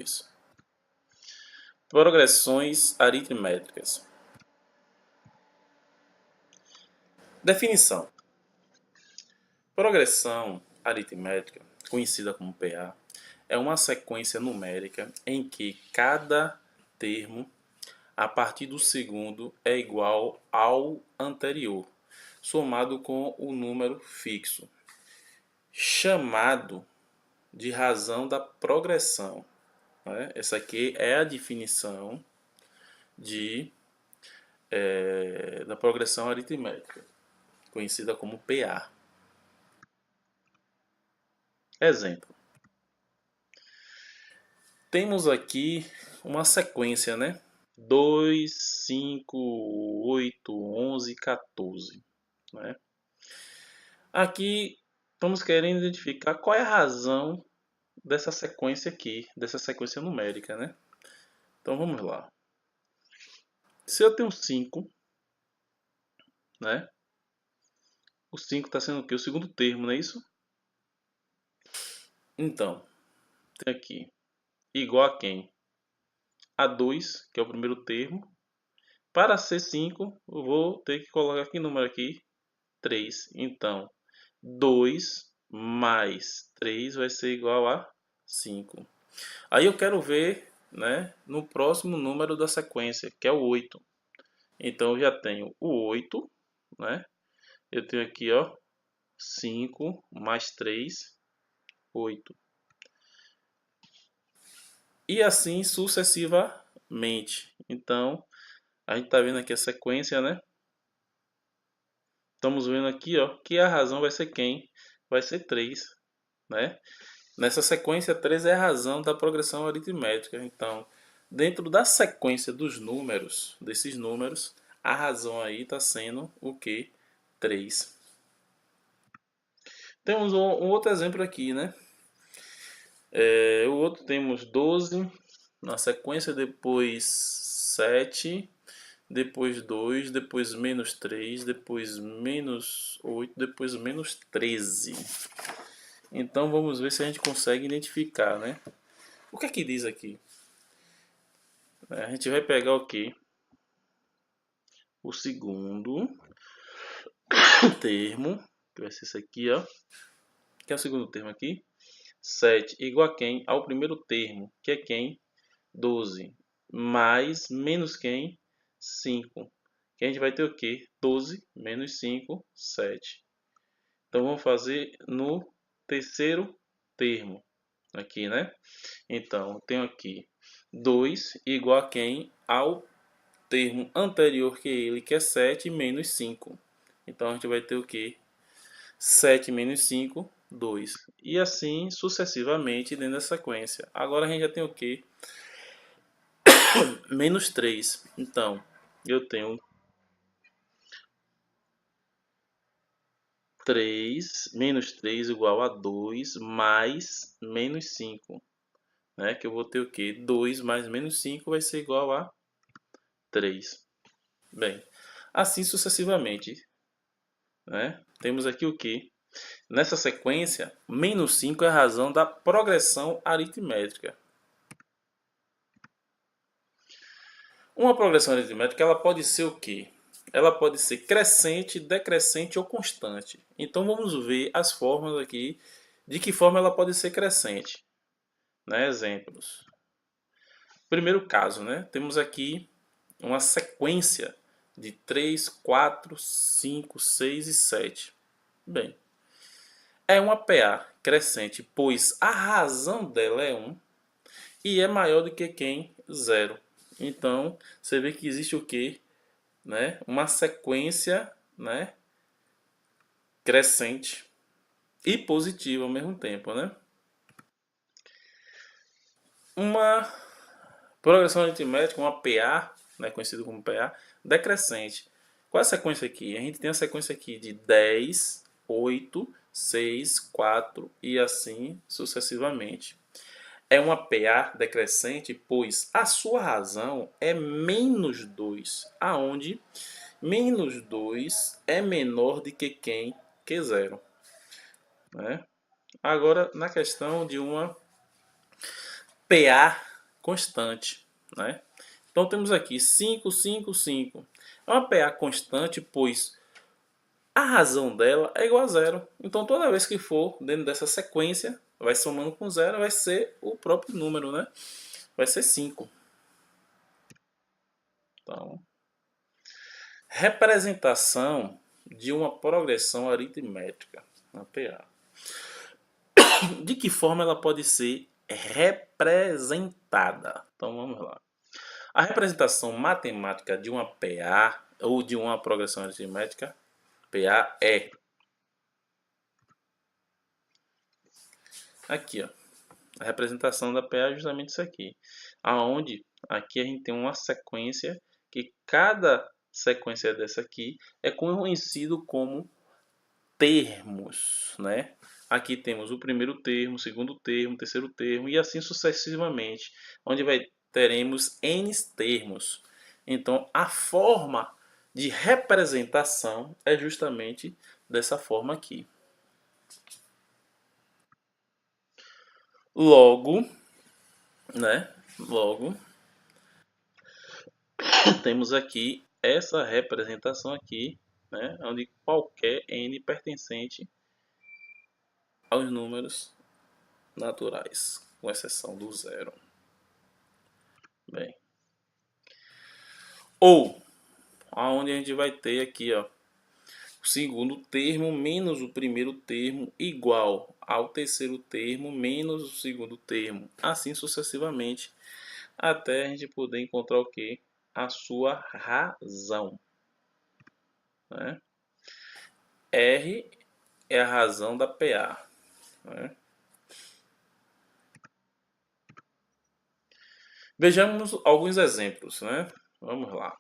2. Progressões aritmétricas. Definição. Progressão aritmétrica, conhecida como PA, é uma sequência numérica em que cada termo, a partir do segundo, é igual ao anterior, somado com o número fixo, chamado de razão da progressão. Essa aqui é a definição da progressão aritmétrica, conhecida como PA. Exemplo. Temos aqui uma sequência, né? 2, 5, 8, 11, 14. Né? Aqui estamos querendo identificar qual é a razão dessa sequência aqui, dessa sequência numérica, né? Então vamos lá. Se eu tenho 5, né? O 5 está sendo o quê? O segundo termo, não é isso? Então, tem aqui igual a quem? A 2, que é o primeiro termo. Para ser 5, eu vou ter que colocar que número aqui? 3. Então, 2 mais 3 vai ser igual a 5. Aí eu quero ver, né, no próximo número da sequência, que é o 8. Então, eu já tenho o 8, né? Eu tenho aqui, ó, 5 mais 3, 8. E assim sucessivamente. Então, a gente está vendo aqui a sequência, né? Estamos vendo aqui, ó, que a razão vai ser quem? Vai ser 3, né? Nessa sequência, 3 é a razão da progressão aritmétrica. Então, dentro da sequência dos números, desses números, a razão aí está sendo o que? 3. Temos um outro exemplo aqui, né? O outro temos 12, na sequência depois 7, depois 2, depois menos 3, depois menos 8, depois menos 13. Então vamos ver se a gente consegue identificar, né? O que é que diz aqui? A gente vai pegar o quê? O segundo termo, que vai ser esse aqui, ó. Que é o segundo termo aqui. 7 igual a quem? Ao primeiro termo, que é quem? 12. Mais menos quem? 5. Que a gente vai ter o quê? 12 menos 5, 7. Então vamos fazer no terceiro termo aqui, né? Então, tenho aqui 2 igual a quem? Ao termo anterior que ele, que é 7 menos 5. Então, a gente vai ter o quê? 7 menos 5, 2. E assim sucessivamente dentro da sequência. Agora a gente já tem o quê? Menos 3. Então, eu tenho 3 menos 3 igual a 2 mais menos 5. Né? Que eu vou ter o quê? 2 mais menos 5 vai ser igual a 3. Bem, assim sucessivamente. Né? Temos aqui o quê? Nessa sequência, menos 5 é a razão da progressão aritmétrica. Uma progressão aritmétrica ela pode ser o quê? Ela pode ser crescente, decrescente ou constante. Então vamos ver as formas aqui, de que forma ela pode ser crescente. Né? Exemplos. Primeiro caso, né? Temos aqui uma sequência de 3, 4, 5, 6 e 7. Bem, é uma PA crescente, pois a razão dela é 1 e é maior do que quem? 0. Então, você vê que existe o quê? Né? Uma sequência, né? Crescente e positiva ao mesmo tempo, né? Uma progressão aritmética, uma PA, né? Conhecido como PA, decrescente. Qual é a sequência aqui? A gente tem a sequência aqui de 10, 8, 6, 4 e assim sucessivamente. É uma PA decrescente, pois a sua razão é menos 2, aonde menos 2 é menor do que quem? Que 0. Né? Agora, na questão de uma PA constante, né? Então temos aqui 5, 5, 5. É uma PA constante, pois a razão dela é igual a zero. Então toda vez que for dentro dessa sequência, vai somando com zero, vai ser o próprio número, né? Vai ser 5. Então, representação de uma progressão aritmética, uma PA. De que forma ela pode ser representada? Então vamos lá. A representação matemática de uma PA ou de uma progressão aritmética, PA é aqui, ó. A representação da PA é justamente isso aqui, aonde aqui a gente tem uma sequência que cada sequência dessa aqui é conhecido como termos, né? Aqui temos o primeiro termo, o segundo termo, o terceiro termo e assim sucessivamente, onde teremos n termos. Então, a forma de representação é justamente dessa forma aqui. Logo, né? Logo, temos aqui essa representação aqui, né? Onde qualquer n pertencente aos números naturais, com exceção do zero. Bem, ou aonde a gente vai ter aqui, ó, o segundo termo menos o primeiro termo igual ao terceiro termo menos o segundo termo, assim sucessivamente, até a gente poder encontrar o que? A sua razão, né? R é a razão da PA, né? Vejamos alguns exemplos, né? Vamos lá.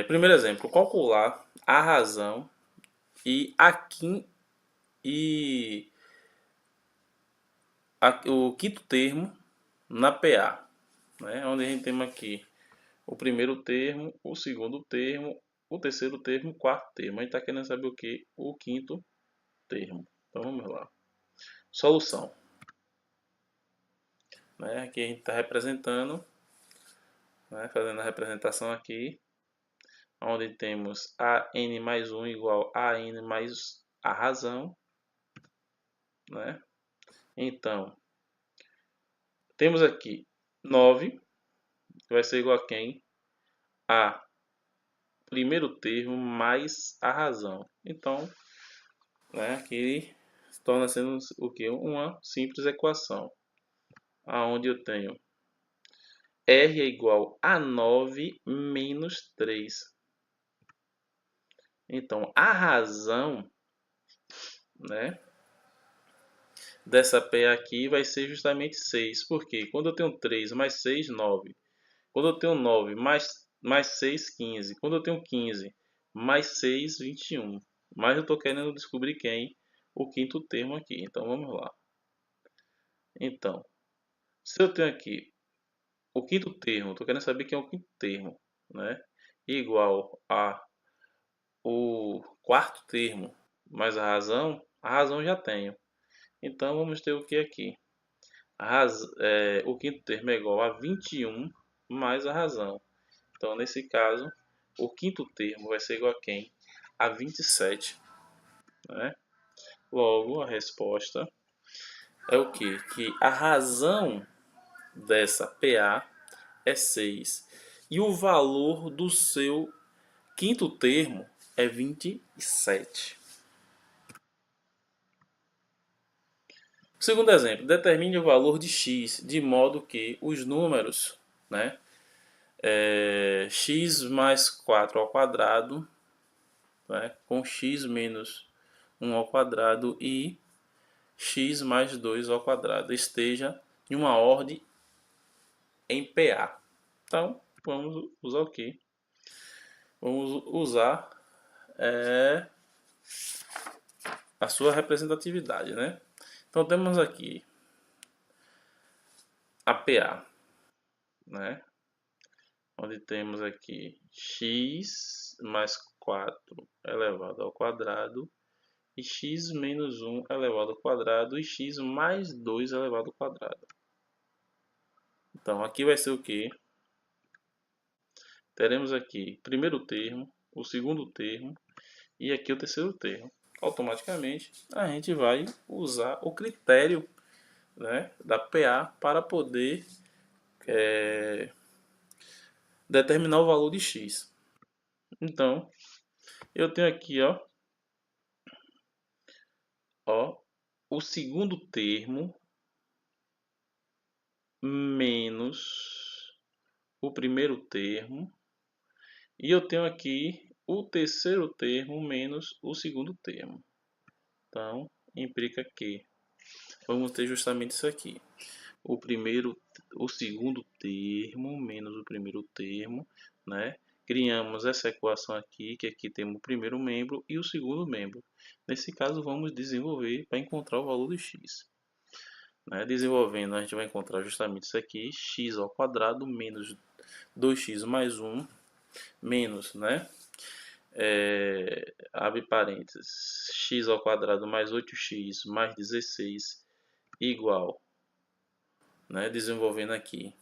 Primeiro exemplo, calcular a razão e o quinto termo na PA, né? Onde a gente tem aqui o primeiro termo, o segundo termo, o terceiro termo, o quarto termo. A gente está querendo saber o que? O quinto termo. Então vamos lá. Solução. Né? Aqui a gente está representando, né? Fazendo a representação aqui, onde temos a n mais 1 igual a n mais a razão, né? Então, temos aqui 9, que vai ser igual a quem? A primeiro termo mais a razão. Então, né, aqui torna sendo o que? Uma simples equação, aonde eu tenho R é igual a 9 menos 3. Então, a razão, né, dessa P aqui vai ser justamente 6. Porque quando eu tenho 3 mais 6, 9. Quando eu tenho 9 mais 6, 15. Quando eu tenho 15 mais 6, 21. Mas eu estou querendo descobrir quem? O quinto termo aqui. Então, vamos lá. Então, se eu tenho aqui o quinto termo, estou querendo saber quem é o quinto termo, né? Igual a o quarto termo mais a razão já tenho. Então, vamos ter o que aqui? O quinto termo é igual a 21 mais a razão. Então, nesse caso, o quinto termo vai ser igual a quem? A 27. Né? Logo, a resposta é o quê? Que a razão dessa PA é 6. E o valor do seu quinto termo é 27. Segundo exemplo, determine o valor de x de modo que os números, né, x mais 4 ao quadrado, né, com x menos 1 ao quadrado e x mais 2 ao quadrado esteja em uma ordem em PA. Então, vamos usar o quê? Vamos usar a sua representatividade, né? Então, temos aqui a PA, né? Onde temos aqui x mais 4 elevado ao quadrado e x menos 1 elevado ao quadrado e x mais 2 elevado ao quadrado. Então, aqui vai ser o quê? Teremos aqui o primeiro termo, o segundo termo e aqui o terceiro termo. Automaticamente, a gente vai usar o critério, né, da PA para poder determinar o valor de x. Então, eu tenho aqui, ó, o segundo termo menos o primeiro termo. E eu tenho aqui o terceiro termo menos o segundo termo. Então, implica que vamos ter justamente isso aqui. O segundo termo menos o primeiro termo, né? Criamos essa equação aqui, que aqui temos o primeiro membro e o segundo membro. Nesse caso, vamos desenvolver para encontrar o valor de x. Né? Desenvolvendo, a gente vai encontrar justamente isso aqui, x ao quadrado menos 2x mais 1, menos, né? Abre parênteses, x ao quadrado mais 8x mais 16 igual, né? Desenvolvendo aqui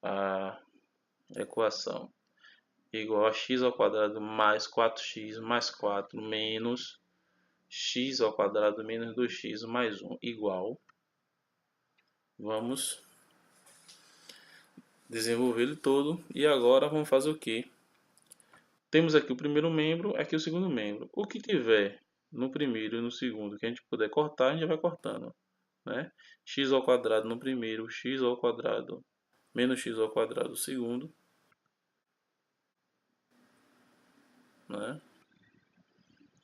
a equação igual a x ao quadrado mais 4x mais 4 menos x ao quadrado menos 2x mais 1 igual. Vamos desenvolver ele todo e agora vamos fazer o que? Temos aqui o primeiro membro, aqui o segundo membro. O que tiver no primeiro e no segundo que a gente puder cortar, a gente vai cortando, né? X ao quadrado no primeiro, x ao quadrado menos x ao quadrado no segundo, né?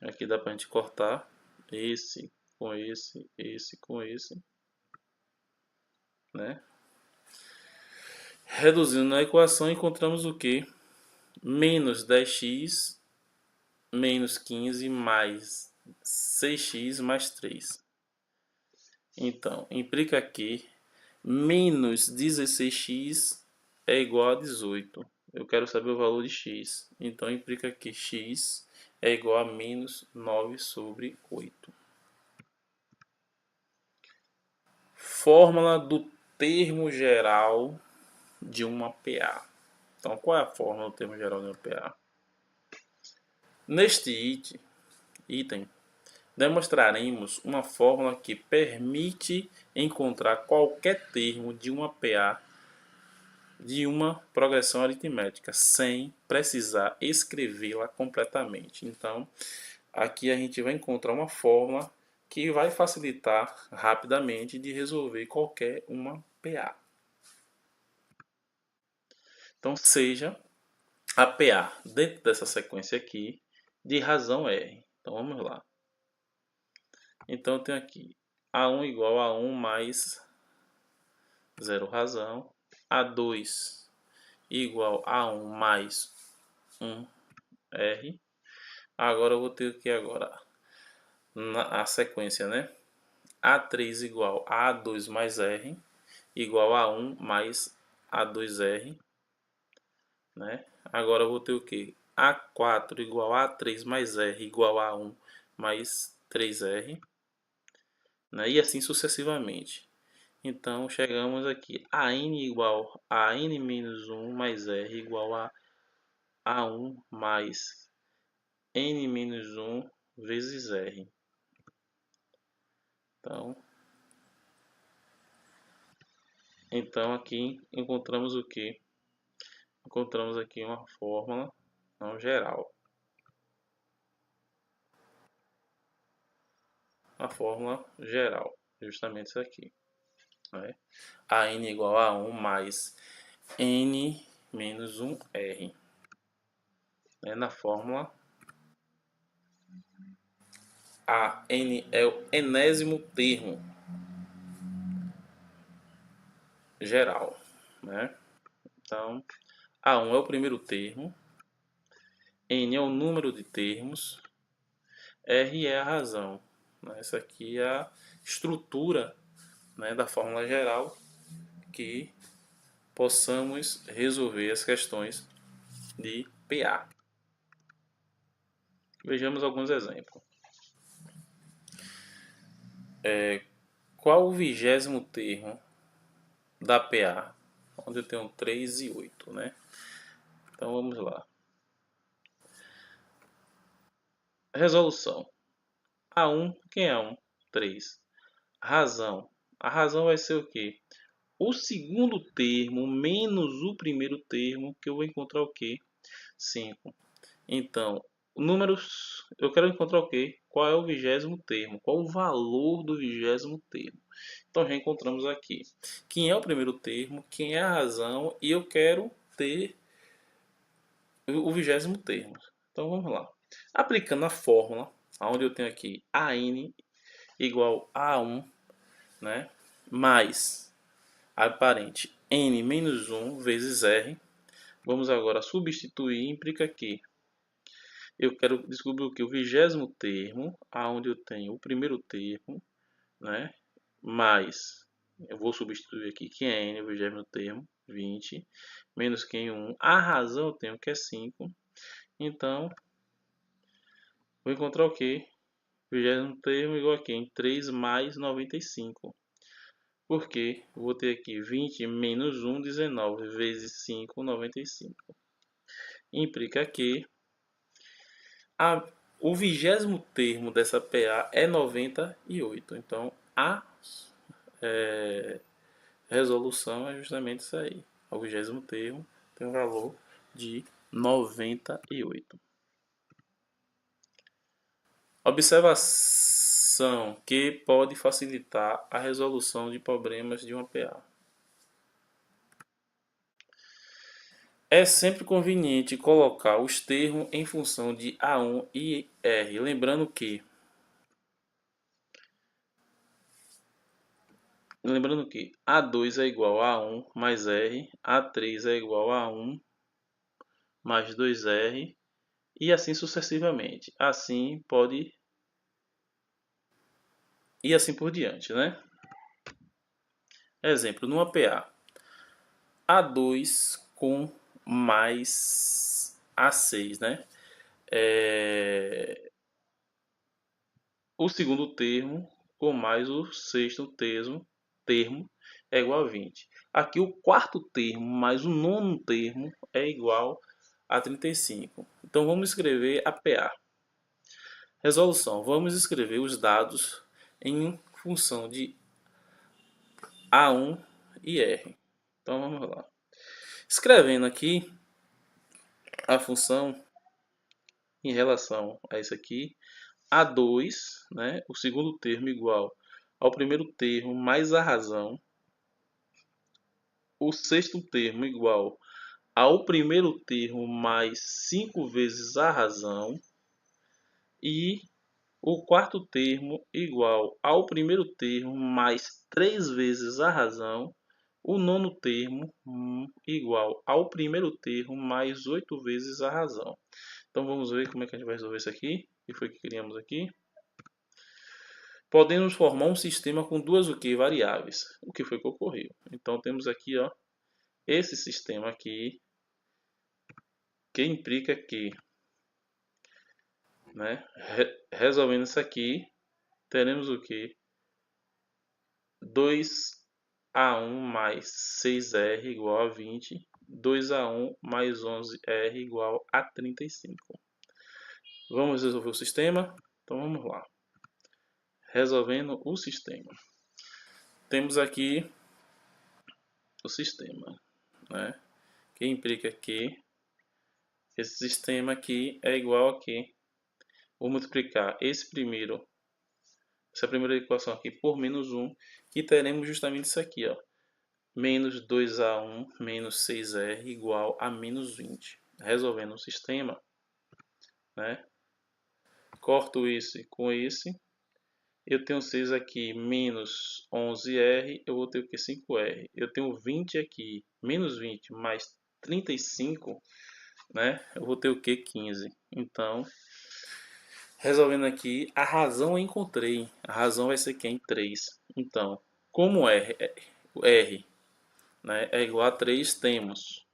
Aqui dá para a gente cortar esse com esse com esse, né? Reduzindo na equação, encontramos o que? Menos 10x menos 15 mais 6x mais 3. Então, implica que menos 16x é igual a 18. Eu quero saber o valor de x. Então, implica que x é igual a menos 9 sobre 8. Fórmula do termo geral de uma PA. Então, qual é a fórmula do termo geral de uma PA? Neste item, demonstraremos uma fórmula que permite encontrar qualquer termo de uma PA de uma progressão aritmética sem precisar escrevê-la completamente. Então, aqui a gente vai encontrar uma fórmula que vai facilitar rapidamente de resolver qualquer uma PA. Então, seja a PA dentro dessa sequência aqui de razão R. Então, vamos lá. Então, eu tenho aqui A1 igual a 1 mais 0 razão, A2 igual a 1 mais 1 R. Agora eu vou ter aqui agora a sequência, né? A3 igual a A2 mais R igual a 1 mais A2R, né? Agora eu vou ter o que? A4 igual a A3 mais R igual a 1 mais 3R, né? E assim sucessivamente. Então chegamos aqui a n igual a n menos 1 mais R igual a A1 mais n menos 1 vezes R. Então aqui encontramos o que? Encontramos aqui uma fórmula não geral. A fórmula geral, justamente isso aqui. Né? A n igual a 1 mais n menos 1R. Né? Na fórmula, a n é o enésimo termo geral. Né? Então, A1 é o primeiro termo, N é o número de termos, R é a razão. Essa aqui é a estrutura, né, da fórmula geral que possamos resolver as questões de PA. Vejamos alguns exemplos. Qual o 20º termo da PA, onde eu tenho 3 e 8, né? Então vamos lá. Resolução. A1, quem é A1? 3. Razão. A razão vai ser o quê? O segundo termo menos o primeiro termo, que eu vou encontrar o quê? 5. Então, números, eu quero encontrar o quê? Qual é o 20º termo? Qual o valor do 20º termo? Então já encontramos aqui quem é o primeiro termo, quem é a razão, e eu quero ter o 20º termo. Então vamos lá. Aplicando a fórmula, onde eu tenho aqui AN igual a 1, né? Mais a parente N menos 1 vezes R. Vamos agora substituir, implica que eu quero descobrir o que? O 20º termo, aonde eu tenho o primeiro termo, né? Mais, eu vou substituir aqui que é N, o 20º termo, 20, menos que 1. A razão eu tenho que é 5. Então, vou encontrar o que? 20º termo igual a quem? 3 mais 95. Porque eu vou ter aqui 20 menos 1, 19, vezes 5, 95. Implica que o 20º termo dessa PA é 98. Então, a resolução é justamente isso aí. O 20º termo tem um valor de 98. Observação que pode facilitar a resolução de problemas de uma PA. É sempre conveniente colocar os termos em função de A1 e R. Lembrando que A2 é igual a 1 mais R, A3 é igual a 1 mais 2R e assim sucessivamente. Assim pode e assim por diante, né? Exemplo, numa PA, A2 com mais A6, né? O segundo termo com mais o sexto termo é igual a 20. Aqui o quarto termo mais o nono termo é igual a 35. Então vamos escrever a PA. Resolução. Vamos escrever os dados em função de A1 e R. Então vamos lá. Escrevendo aqui a função em relação a isso aqui, A2, né, o segundo termo igual ao primeiro termo mais a razão, o sexto termo igual ao primeiro termo mais 5 vezes a razão e o quarto termo igual ao primeiro termo mais 3 vezes a razão, o nono termo igual ao primeiro termo mais 8 vezes a razão. Então vamos ver como é que a gente vai resolver isso aqui. O que foi que criamos aqui? Podemos formar um sistema com duas o que? Variáveis. O que foi que ocorreu? Então temos aqui, ó, esse sistema aqui, que implica que, né, resolvendo isso aqui, teremos o que? 2A1 mais 6R igual a 20, 2A1 mais 11R igual a 35. Vamos resolver o sistema? Então vamos lá. Resolvendo o sistema. Temos aqui o sistema, né, que implica que esse sistema aqui é igual a quê? Vou multiplicar essa primeira equação aqui por menos 1, que teremos justamente isso aqui, ó. Menos 2A1 menos 6R igual a menos 20. Resolvendo o sistema, né? Corto esse com esse. Eu tenho 6 aqui menos 11R, eu vou ter o que? 5R. Eu tenho 20 aqui, menos 20 mais 35, né? Eu vou ter o que? 15. Então, resolvendo aqui, a razão eu encontrei. A razão vai ser quem? 3. Então, como R, né, é igual a 3, temos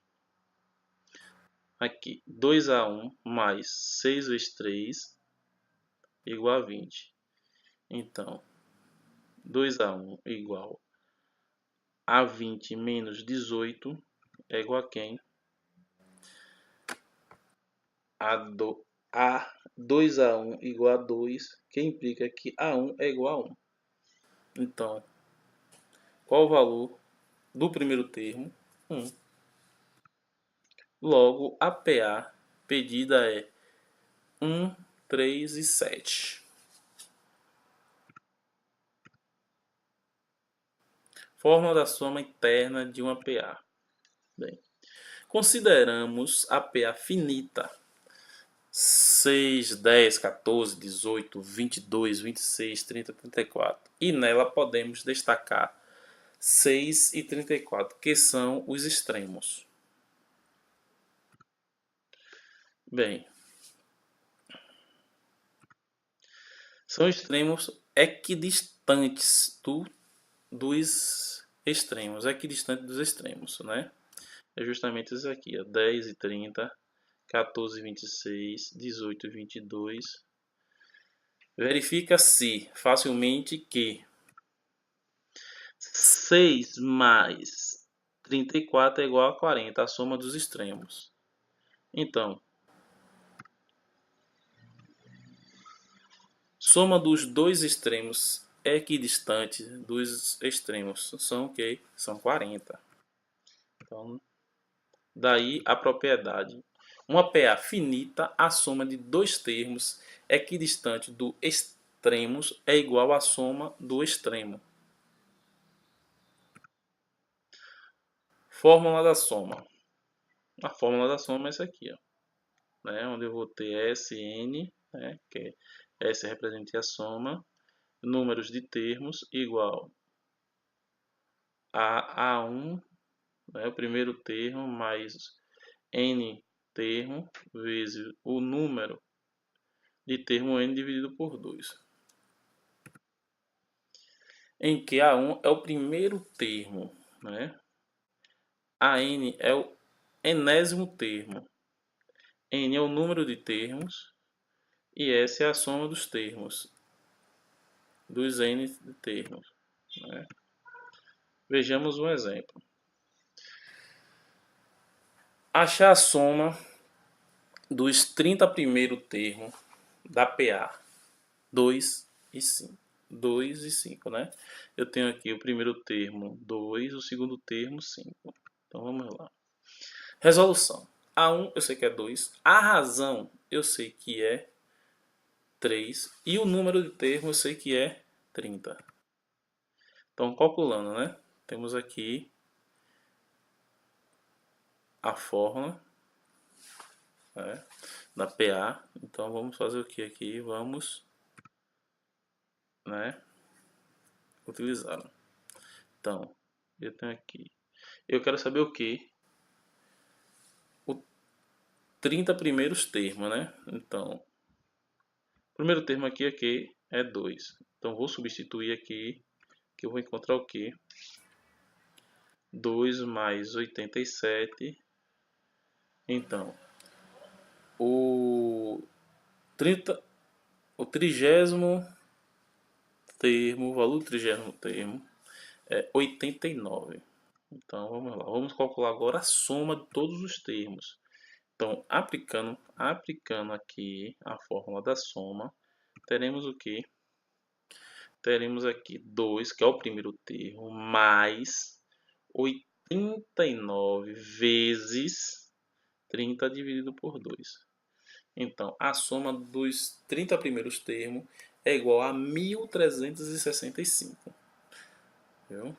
aqui 2A1 mais 6 vezes 3 igual a 20. Então, 2A1 igual a 20 menos 18 é igual a quem? A 2A1 igual a 2, que implica que A1 é igual a 1. Então, qual o valor do primeiro termo? 1. Logo, a PA pedida é 1, 3 e 7. Fórmula da soma interna de uma PA. Bem, consideramos a PA finita. 6, 10, 14, 18, 22, 26, 30, 34. E nela podemos destacar 6 e 34, que são os extremos. Bem, são extremos equidistantes dos extremos. Equidistante dos extremos, né? É justamente isso aqui, ó, 10 e 30, 14 e 26, 18 e 22. Verifica-se facilmente que 6 mais 34 é igual a 40, a soma dos extremos. Então, soma dos dois extremos equidistantes dos extremos são o quê? São 40. Então, daí a propriedade. Uma PA finita, a soma de dois termos equidistantes do extremos é igual à soma do extremo. Fórmula da soma. A fórmula da soma é essa aqui, ó, né? Onde eu vou ter Sn, né? Que S representa a soma, números de termos igual a A1, né? O primeiro termo, mais N termo, vezes o número de termo N dividido por 2. Em que A1 é o primeiro termo, né? A N é o enésimo termo. N é o número de termos e S é a soma dos termos, dos N de termos, né? Vejamos um exemplo. Achar a soma dos 30 primeiros termos da PA, 2 e 5. 2 e 5, né? Eu tenho aqui o primeiro termo 2, o segundo termo 5. Então vamos lá. Resolução. A1 eu sei que é 2, a razão eu sei que é 3 e o número de termos eu sei que é 30. Então calculando, né? Temos aqui a fórmula, né, da PA. Então vamos fazer o que aqui? Vamos, né, utilizá-la. Então, eu tenho aqui. Eu quero saber o que? O 30 primeiros termos, né? Então, o primeiro termo aqui é 2. Então vou substituir aqui, que eu vou encontrar o que? 2 mais 87. Então, o 30, o 30º termo, o valor do 30º termo é 89. Então vamos lá, vamos calcular agora a soma de todos os termos. Então, aplicando aqui a fórmula da soma, teremos o que? Teremos aqui 2, que é o primeiro termo, mais 89 vezes 30 dividido por 2. Então, a soma dos 30 primeiros termos é igual a 1365. Viu?